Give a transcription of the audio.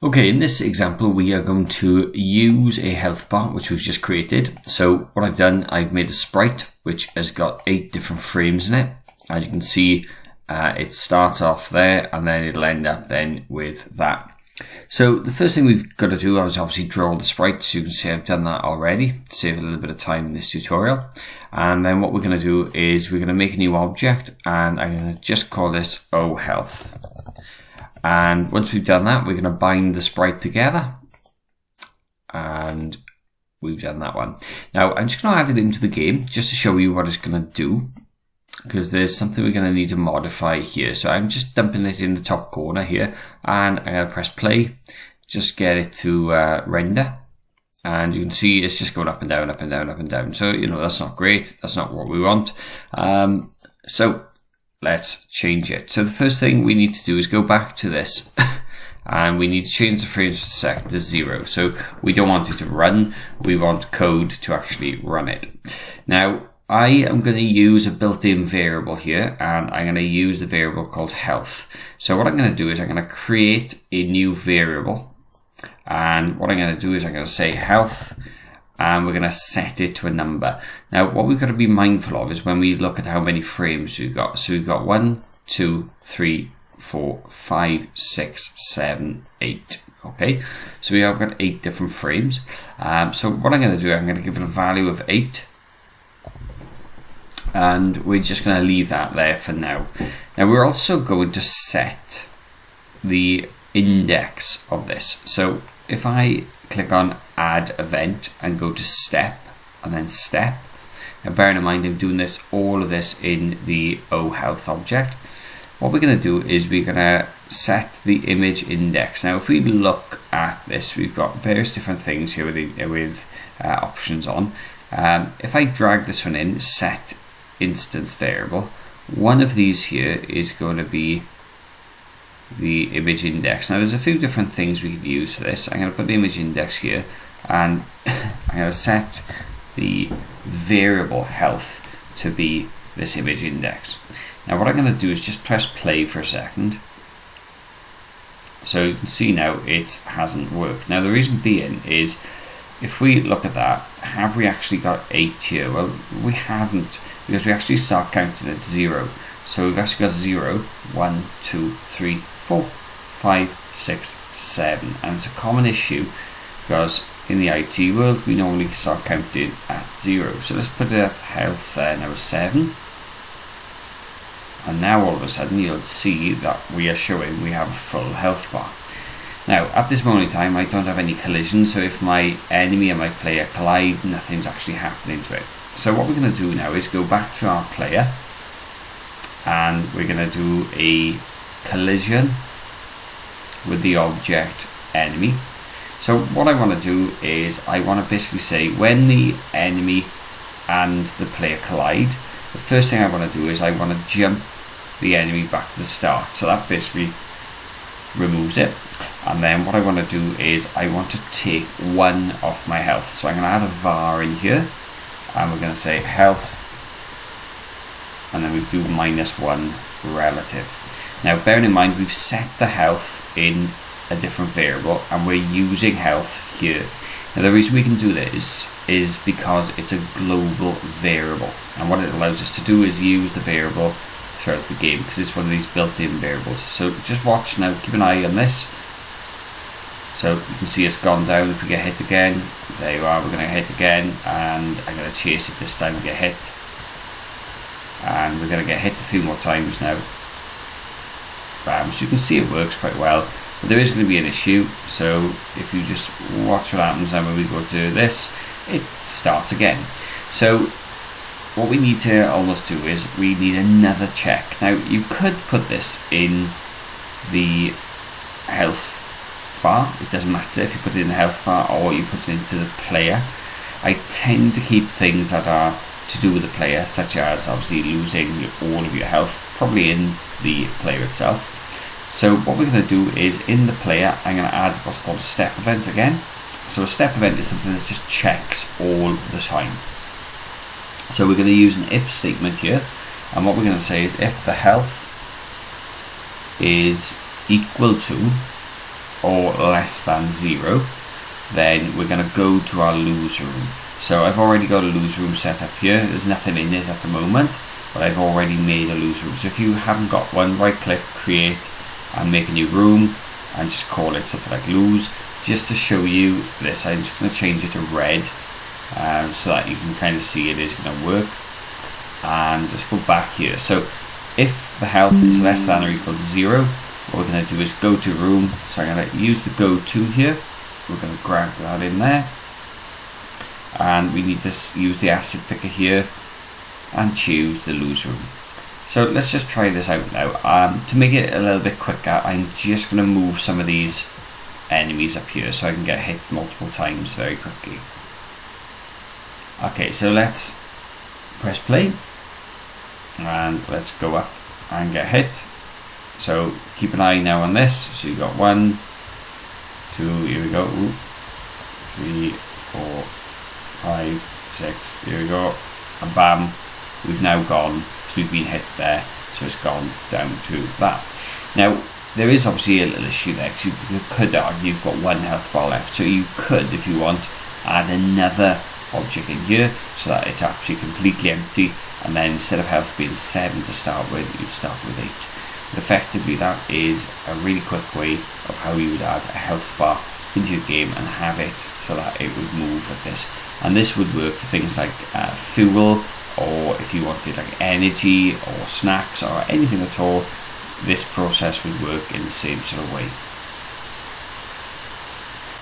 Okay, in this example, we are going to use a health bar, which we've just created. So what I've done, I've made a sprite, which has got 8 different frames in it. As you can see, it starts off there, and then it'll end up then with that. So the first thing we've got to do is obviously draw the sprite. So you can see I've done that already to save a little bit of time in this tutorial. And then what we're going to do is we're going to make a new object, and I'm going to just call this O Health. And once we've done that, we're going to bind the sprite together. And we've done that one. Now, I'm just going to add it into the game just to show you what it's going to do, because there's something we're going to need to modify here. So I'm just dumping it in the top corner here, and I'm going to press play, just get it to render. And you can see it's just going up and down, up and down, up and down. So, that's not great. That's not what we want. So let's change it. So the first thing we need to do is go back to this and we need to change the frames per second to 0. So we don't want it to run. We want code to actually run it. Now, I am going to use a built-in variable here, and I'm going to use the variable called health. So what I'm going to do is I'm going to create a new variable. And what I'm going to do is I'm going to say health, and we're going to set it to a number. Now, what we've got to be mindful of is when we look at how many frames we've got. So we've got 1, 2, 3, 4, 5, 6, 7, 8. Okay, so we have got 8 different frames. So what I'm going to do, I'm going to give it a value of 8. And we're just going to leave that there for now. Now, we're also going to set the index of this. So if I click on add event and go to step and then step, now bearing in mind I'm doing all of this in the O Health object, what we're going to do is we're going to set the image index. Now if we look at this, we've got various different things here with options on. If I drag this one in, set instance variable, one of these here is going to be the image index. Now there's a few different things we could use for this. I'm going to put the image index here, and I'm going to set the variable health to be this image index. Now what I'm going to do is just press play for a second. So you can see now it hasn't worked. Now the reason being is, if we look at that, have we actually got 8 here? Well, we haven't, because we actually start counting at 0. So we've actually got 0, 1, 2, 3, 4, 5, 6, 7. And it's a common issue because in the IT world, we normally start counting at 0. So let's put it at health now 7. And now all of a sudden you'll see that we are showing we have a full health bar. Now, at this moment in time, I don't have any collision, so if my enemy and my player collide, nothing's actually happening to it. So what we're going to do now is go back to our player, and we're going to do a collision with the object enemy. So what I want to do is I want to basically say when the enemy and the player collide, the first thing I want to do is I want to jump the enemy back to the start. So that basically removes it. And then what I want to do is I want to take 1 off my health. So I'm going to add a var in here, and we're going to say health, and then we do -1 relative. Now bearing in mind we've set the health in a different variable, and we're using health here. Now the reason we can do this is because it's a global variable, and what it allows us to do is use the variable throughout the game, because it's one of these built-in variables. So just watch now, keep an eye on this. So you can see it's gone down. If we get hit again, there you are, we're going to hit again, and I'm going to chase it this time and get hit. And we're going to get hit a few more times now. Bam. So you can see it works quite well, but there is going to be an issue. So if you just watch what happens, and when we go to this, it starts again. So what we need to almost do is we need another check. Now you could put this in the health bar. It doesn't matter if you put it in the health bar or you put it into the player. I tend to keep things that are to do with the player, such as obviously losing all of your health, probably in the player itself. So what we're going to do is in the player, I'm going to add what's called a step event again. So a step event is something that just checks all the time. So we're going to use an if statement here, and what we're going to say is if the health is equal to or less than 0, then we're going to go to our lose room. So I've already got a lose room set up here. There's nothing in it at the moment, but I've already made a lose room. So if you haven't got one, right click, create, and make a new room, and just call it something like lose. Just to show you this, I'm just going to change it to red, so that you can kind of see it is going to work. And let's go back here. So if the health is less than or equal to 0, what we're going to do is go to room. So I'm going to use the go to here. We're going to grab that in there, and we need to use the asset picker here and choose the lose room. So let's just try this out now. To make it a little bit quicker, I'm just going to move some of these enemies up here so I can get hit multiple times very quickly. Okay, so let's press play and let's go up and get hit. So keep an eye now on this. So you've got 1, 2, here we go, 3, 4, 5, 6, here we go, and bam, we've now gone, we've been hit there, so it's gone down to that. Now there is obviously a little issue there, because you could argue you've got 1 health bar left, so you could, if you want, add another object in here so that it's actually completely empty, and then instead of health being 7 to start with, you'd start with 8. But effectively that is a really quick way of how you would add a health bar into your game and have it so that it would move like this. And this would work for things like fuel, or if you wanted like energy or snacks or anything at all, this process would work in the same sort of way.